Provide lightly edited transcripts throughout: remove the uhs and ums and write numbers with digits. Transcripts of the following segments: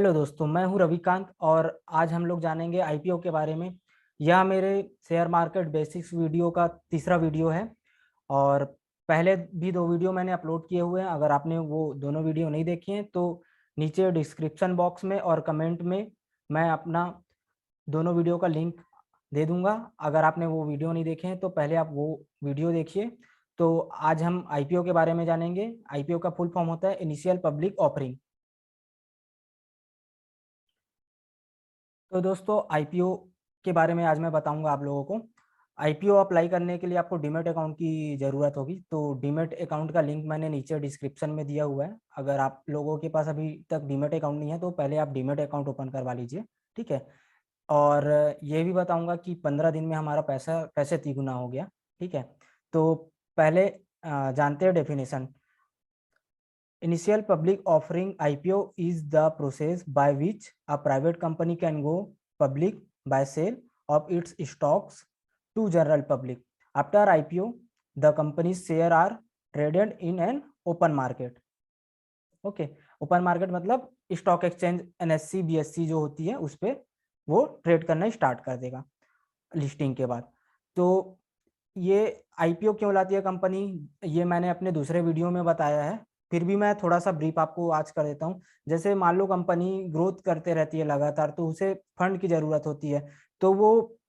Hello दोस्तों, मैं हूं रविकांत और आज हम लोग जानेंगे आईपीओ के बारे में। यह मेरे शेयर मार्केट बेसिक्स वीडियो का तीसरा वीडियो है और पहले भी दो वीडियो मैंने अपलोड किए हुए हैं। अगर आपने वो दोनों वीडियो नहीं देखे हैं तो नीचे डिस्क्रिप्शन बॉक्स में और कमेंट में मैं अपना दोनों वीडियो का लिंक दे दूंगा। अगर आपने वो वीडियो नहीं देखे हैं तो पहले आप वो वीडियो देखिए। तो आज हम आईपीओ के बारे में जानेंगे। आईपीओ का फुल फॉर्म होता है इनिशियल पब्लिक ऑफरिंग। तो दोस्तों, आईपीओ के बारे में आज मैं बताऊंगा आप लोगों को। आईपीओ अप्लाई करने के लिए आपको डीमैट अकाउंट की ज़रूरत होगी। तो डीमैट अकाउंट का लिंक मैंने नीचे डिस्क्रिप्शन में दिया हुआ है। अगर आप लोगों के पास अभी तक डीमैट अकाउंट नहीं है तो पहले आप डीमैट अकाउंट ओपन करवा लीजिए, ठीक है। और ये भी बताऊंगा कि 15 दिन में हमारा पैसा कैसे तिगुना हो गया, ठीक है। तो पहले जानते हैं definition. Initial public offering (IPO) is the process by which a private company can go public by sale of its stocks to general public. After IPO, the company's share are traded in an open market. Okay, open market मतलब stock exchange NSC BSc जो होती है उस पर वो trade करना start कर देगा लिस्टिंग के बाद। तो ये आईपीओ क्यों लाती है कंपनी, ये मैंने अपने दूसरे वीडियो में बताया है। फिर भी मैं थोड़ा सा ब्रीफ आपको आज कर देता हूँ। जैसे मान लो कंपनी ग्रोथ करते रहती है लगातार, तो उसे फंड की जरूरत होती है। तो वो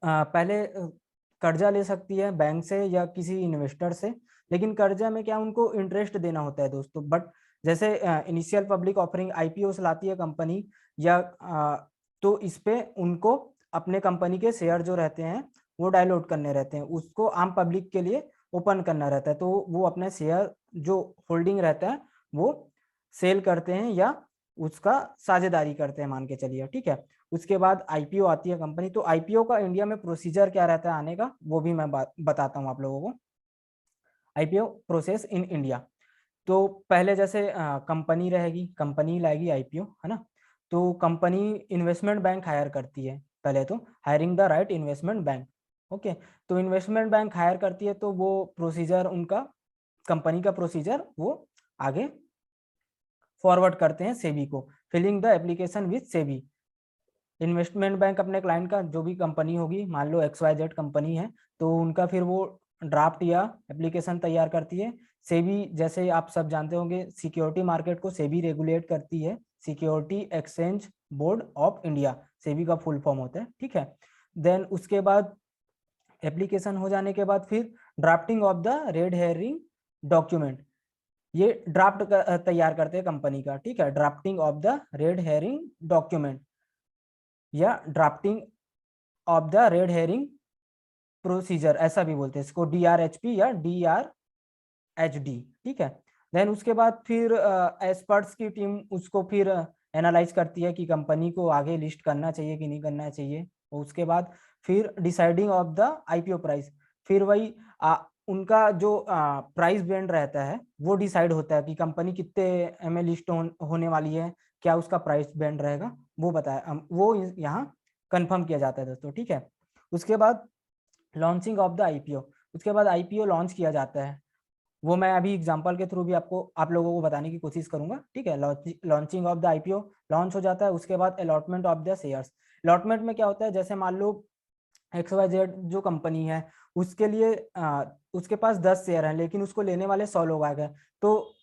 पहले कर्जा ले सकती है बैंक से या किसी इन्वेस्टर से। लेकिन कर्जा में क्या उनको इंटरेस्ट देना होता है दोस्तों। बट जैसे इनिशियल पब्लिक ऑफरिंग आईपीओ से लाती है कंपनी या तो इस पे उनको अपने कंपनी के शेयर जो रहते हैं वो डायलोट करने रहते हैं, उसको आम पब्लिक के लिए ओपन करना रहता है। तो वो अपने शेयर जो होल्डिंग रहता है वो सेल करते हैं या उसका साझेदारी करते हैं, मान के चलिए, ठीक है। उसके बाद आईपीओ आती है कंपनी। तो आईपीओ का इंडिया में प्रोसीजर क्या रहता है आने का, वो भी मैं बताता हूँ आप लोगों को। IPO process in India. तो पहले जैसे कंपनी रहेगी, कंपनी लाएगी आईपीओ, है ना। तो कंपनी इन्वेस्टमेंट बैंक हायर करती है पहले तो, hiring the right investment bank. Okay, तो इन्वेस्टमेंट बैंक हायर करती है तो वो प्रोसीजर उनका, कंपनी का प्रोसीजर वो आगे फॉरवर्ड करते हैं सेबी को, filling the application with SEBI. Investment bank अपने क्लाइंट का जो भी कंपनी होगी, मान लो XYZ कंपनी है, तो उनका फिर वो ड्राफ्ट या एप्लीकेशन तैयार करती है। सेबी, जैसे आप सब जानते होंगे, सिक्योरिटी मार्केट को सेबी रेगुलेट करती है। Security exchange board of India SEBI का फुल फॉर्म होता है, ठीक है। देन उसके बाद एप्लीकेशन हो जाने के बाद फिर drafting of the red herring document, ये ड्राफ्ट तैयार करते हैं कंपनी का, ठीक है। Drafting of the red herring document या drafting of the red herring procedure, ऐसा भी बोलते हैं इसको, DRHP या DRHD, ठीक है। देन उसके बाद फिर एक्सपर्ट्स की टीम उसको फिर एनालाइज करती है कि कंपनी को आगे लिस्ट करना चाहिए कि नहीं करना चाहिए। और उसके बाद फिर deciding of the IPO price, फिर वही उनका जो प्राइस बैंड रहता है वो डिसाइड होता है कि कंपनी कितने में लिस्ट होने वाली है, क्या उसका प्राइस बैंड रहेगा, वो बताया, वो यहाँ कंफर्म किया जाता है दोस्तों, ठीक है। उसके बाद लॉन्चिंग ऑफ द आईपीओ, उसके बाद आईपीओ लॉन्च किया जाता है। वो मैं अभी एग्जांपल के थ्रू भी आपको आप लोगों को बताने की कोशिश करूंगा, ठीक है। Launching of the IPO, launch हो जाता है। उसके बाद allotment of the shares. Allotment में क्या होता है, जैसे मान लो XYZ जो कंपनी है उसके लिए उसके पास 10 शेयर हैं लेकिन उसको लेने वाले 100 लोग आ गए, तो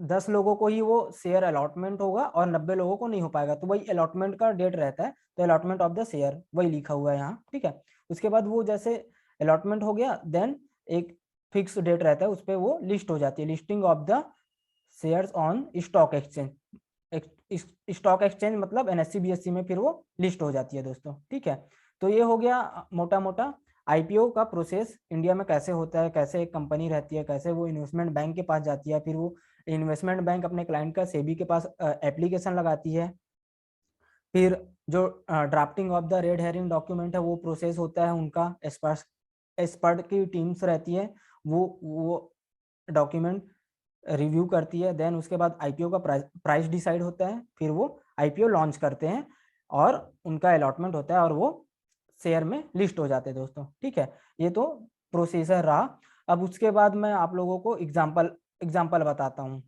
10 लोगों को ही वो शेयर अलॉटमेंट होगा और 90 लोगों को नहीं हो पाएगा। तो वही अलॉटमेंट का डेट रहता है, तो अलॉटमेंट ऑफ द शेयर वही लिखा हुआ है यहाँ, ठीक है। उसके बाद वो जैसे अलॉटमेंट हो गया, देन एक फिक्स डेट रहता है, उस पर वो लिस्ट हो जाती है। Listing of the shares on stock exchange, stock exchange मतलब एनएससी बीएससी में फिर वो लिस्ट हो जाती है दोस्तों, ठीक है। तो ये हो गया मोटा मोटा आईपीओ का प्रोसेस इंडिया में कैसे होता है, कैसे एक कंपनी रहती है, कैसे वो इन्वेस्टमेंट बैंक के पास जाती है, फिर वो इन्वेस्टमेंट बैंक अपने क्लाइंट का सेबी के पास एप्लीकेशन लगाती है। फिर जो drafting of the red herring document है वो प्रोसेस होता है, उनका एक्सपर्ट की टीम्स रहती है, वो डॉक्यूमेंट रिव्यू करती है। देन उसके बाद आईपीओ का प्राइस डिसाइड होता है, फिर वो आईपीओ लॉन्च करते हैं और उनका अलॉटमेंट होता है और वो शेयर में लिस्ट हो जाते हैं दोस्तों, ठीक है। ये तो प्रोसीजर रहा। अब उसके बाद मैं आप लोगों को एग्जाम्पल बताता हूँ।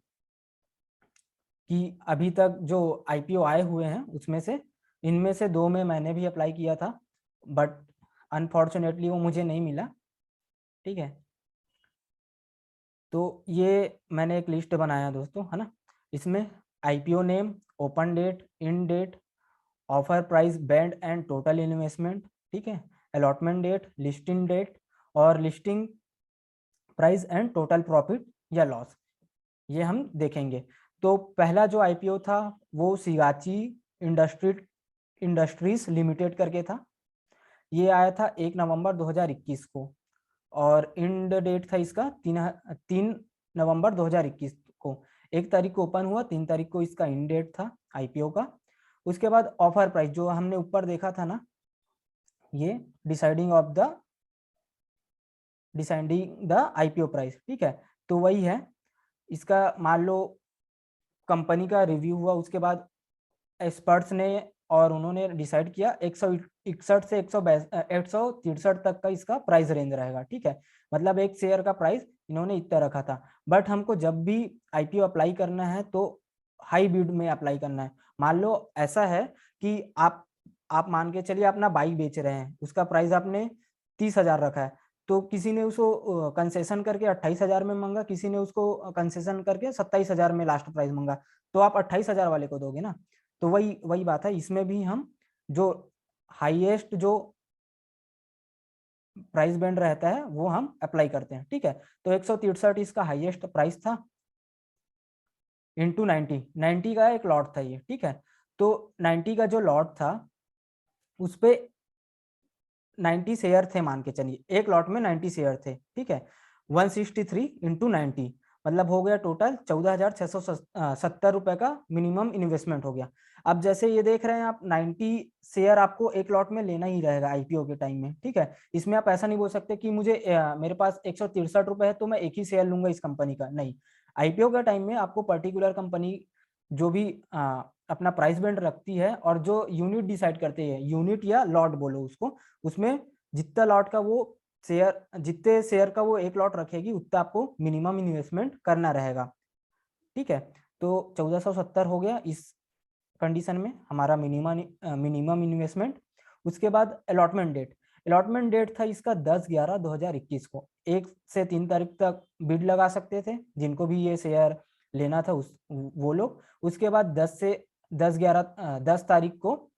कि अभी तक जो आईपीओ आए हुए हैं उसमें से इनमें से 2 में मैंने भी अप्लाई किया था, बट अनफॉर्चुनेटली वो मुझे नहीं मिला। ठीक है, तो ये मैंने एक लिस्ट बनाया दोस्तों, है ना। इसमें IPO name, open date, in date, offer price band and total investment, ठीक है, अलॉटमेंट डेट, लिस्टिंग डेट और listing price and total profit या लॉस, ये हम देखेंगे। तो पहला जो आईपीओ था वो सिगाची इंडस्ट्रीज लिमिटेड करके था। ये आया था 1 नवंबर 2021 को और इंड डेट था इसका 3 नवंबर 2021 को। 1 तारीख को ओपन हुआ, 3 तारीख को इसका इंड डेट था आईपीओ का। उसके बाद ऑफर प्राइस जो हमने ऊपर देखा था ना, ये डिसाइडिंग द आईपीओ प्राइस, ठीक है, तो वही है इसका। मान लो कंपनी का रिव्यू हुआ, उसके बाद एक्सपर्ट्स ने और उन्होंने डिसाइड किया 161 से 163 तक का इसका प्राइस रेंज रहेगा, ठीक है। मतलब एक शेयर का प्राइस इन्होंने इतना रखा था। बट हमको जब भी आईपीओ अप्लाई करना है तो हाई बिड में अप्लाई करना है। मान लो ऐसा है कि आप मान के चलिए अपना बाइक बेच रहे हैं, उसका प्राइस आपने 30,000 रखा है, तो किसी ने उसको कंसेशन करके 28,000 में मांगा, किसी ने उसको कंसेशन करके 27,000 में लास्ट प्राइस मांगा, तो आप 28,000 वाले को दोगे ना। तो वही वही बात है, इसमें भी हम जो हाईएस्ट जो प्राइस बैंड रहता है वो हम अप्लाई करते हैं, ठीक है। तो 163 इसका हाईएस्ट प्राइस था इंटू 90 का एक लॉट था ये, ठीक है। तो 90 का जो लॉट था उस पे 90 शेयर थे, मान के चलिए एक लॉट में 90 शेयर थे, ठीक है। 163 इंटू 90 मतलब हो गया टोटल 14,670 रुपए का मिनिमम इन्वेस्टमेट हो गया। अब जैसे ये देख रहे हैं आप, 90 शेयर आपको एक लॉट में लेना ही रहेगा आईपीओ के टाइम में, ठीक है। इसमें आप ऐसा नहीं बोल सकते कि मुझे मेरे पास 163 रुपए है तो मैं एक ही शेयर लूंगा इस कंपनी का, नहीं। आईपीओ के टाइम में आपको पर्टिकुलर कंपनी जो भी अपना प्राइस बैंड रखती है और जो यूनिट डिसाइड करती है, यूनिट या लॉट बोलो उसको, उसमें जितना लॉट का वो शेयर, जितने शेयर का वो एक लॉट रखेगी उतना आपको मिनिमम इन्वेस्टमेंट करना रहेगा, ठीक है। तो 1470 हो गया इस कंडीशन में हमारा मिनिमम इन्वेस्टमेंट। उसके बाद अलॉटमेंट डेट था इसका 10/11/2021 को। 1 से 3 तारीख तक बिड लगा सकते थे जिनको भी ये शेयर लेना था वो लोग। उसके बाद 10 तारीख को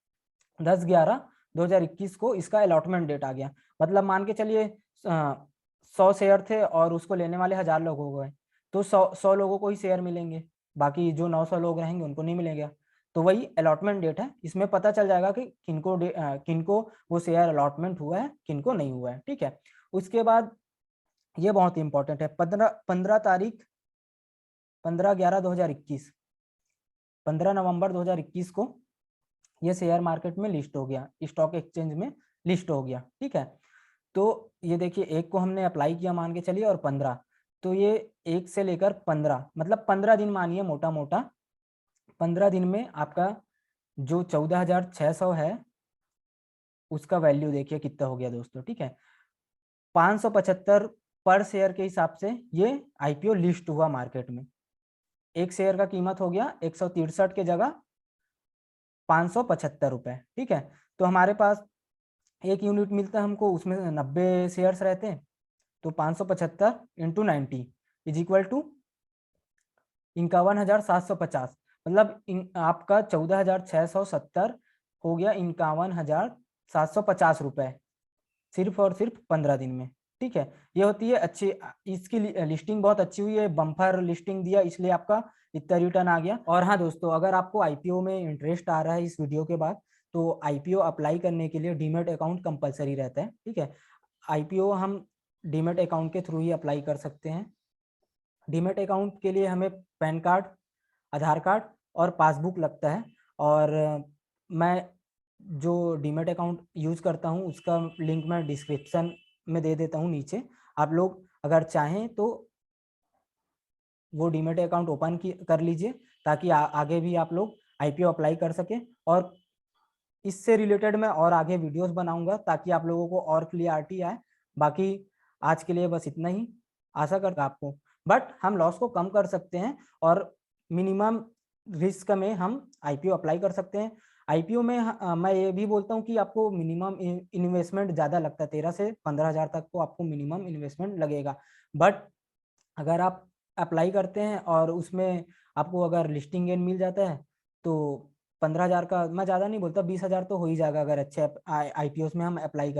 10/11/2021 को इसका अलॉटमेंट डेट आ गया। मतलब मान के चलिए 100 शेयर थे और उसको लेने वाले 1000 लोग हो गए, तो 100 लोगों को ही शेयर मिलेंगे, बाकी जो 900 लोग रहेंगे उनको नहीं मिलेगा। तो वही अलॉटमेंट डेट है, इसमें पता चल जाएगा कि किनको वो शेयर अलॉटमेंट हुआ है, किनको नहीं हुआ है, ठीक है। उसके बाद ये बहुत इंपॉर्टेंट है, 15 तारीख 15/11/2021 15 नवंबर 2021 को ये शेयर मार्केट में लिस्ट हो गया, स्टॉक एक्सचेंज में लिस्ट हो गया, ठीक है। तो ये देखिए, 1 को हमने अप्लाई किया मान के चलिए और 15, तो ये 1 से लेकर 15 मतलब 15 दिन मानिए मोटा मोटा। 15 दिन में आपका जो 14,600 है उसका वैल्यू देखिए कितना हो गया दोस्तों, ठीक है। 575 पर शेयर के हिसाब से ये आईपीओ लिस्ट हुआ मार्केट में। एक शेयर का कीमत हो गया 163 के जगह 575 रुपए, ठीक है। तो हमारे पास एक यूनिट मिलता है हमको, उसमें 90 शेयर्स रहते हैं, तो 575 इंटू 90 इज इक्वल टू 51,750। मतलब आपका 14,670 हो गया 51,750 रुपए, सिर्फ और सिर्फ 15 दिन में, ठीक है। ये होती है अच्छी, इसकी लिस्टिंग बहुत अच्छी हुई है, बम्पर लिस्टिंग दिया इसलिए आपका इतना रिटर्न आ गया। और हाँ दोस्तों, अगर आपको आईपीओ में इंटरेस्ट आ रहा है इस वीडियो के बाद, तो आईपीओ अप्लाई करने के लिए डीमैट अकाउंट कंपलसरी रहता है, ठीक है। आईपीओ हम डीमैट अकाउंट के थ्रू ही अप्लाई कर सकते हैं। डीमैट अकाउंट के लिए हमें पैन कार्ड, आधार कार्ड और पासबुक लगता है। और मैं जो डीमैट अकाउंट यूज़ करता हूँ उसका लिंक मैं डिस्क्रिप्शन में दे देता हूँ नीचे। आप लोग अगर चाहें तो वो डीमैट अकाउंट ओपन कर लीजिए, ताकि आगे भी आप लोग आईपीओ अप्लाई कर सकें। और इससे रिलेटेड मैं और आगे वीडियोस बनाऊंगा ताकि आप लोगों को और क्लियरिटी आए। बाकी आज के लिए बस इतना ही, आशा करता आपको, बट हम लॉस को कम कर सकते हैं और मिनिमम रिस्क में हम आईपीओ अप्लाई कर सकते हैं। आईपीओ में मैं ये भी बोलता हूँ कि आपको मिनिमम इन्वेस्टमेंट ज़्यादा लगता है, 13 से 15,000 तक को आपको मिनिमम इन्वेस्टमेंट लगेगा। बट अगर आप अप्लाई करते हैं और उसमें आपको अगर लिस्टिंग गेन मिल जाता है, तो 15,000 का मैं ज़्यादा नहीं बोलता, 20,000 तो हो ही जाएगा अगर अच्छे आईपीओ में हम अप्लाई करें।